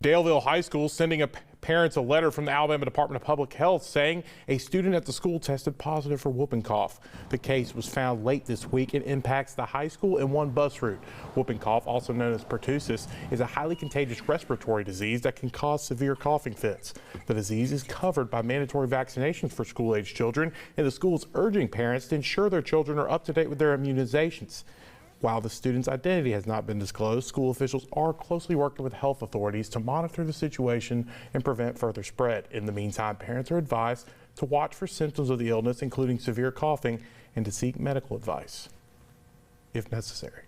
Daleville High School sending parents a letter from the Alabama Department of Public Health saying a student at the school tested positive for whooping cough. The case was found late this week and impacts the high school and one bus route. Whooping cough, also known as pertussis, is a highly contagious respiratory disease that can cause severe coughing fits. The disease is covered by mandatory vaccinations for school-age children, and the school is urging parents to ensure their children are up to date with their immunizations. While the student's identity has not been disclosed, school officials are closely working with health authorities to monitor the situation and prevent further spread. In the meantime, parents are advised to watch for symptoms of the illness, including severe coughing, and to seek medical advice if necessary.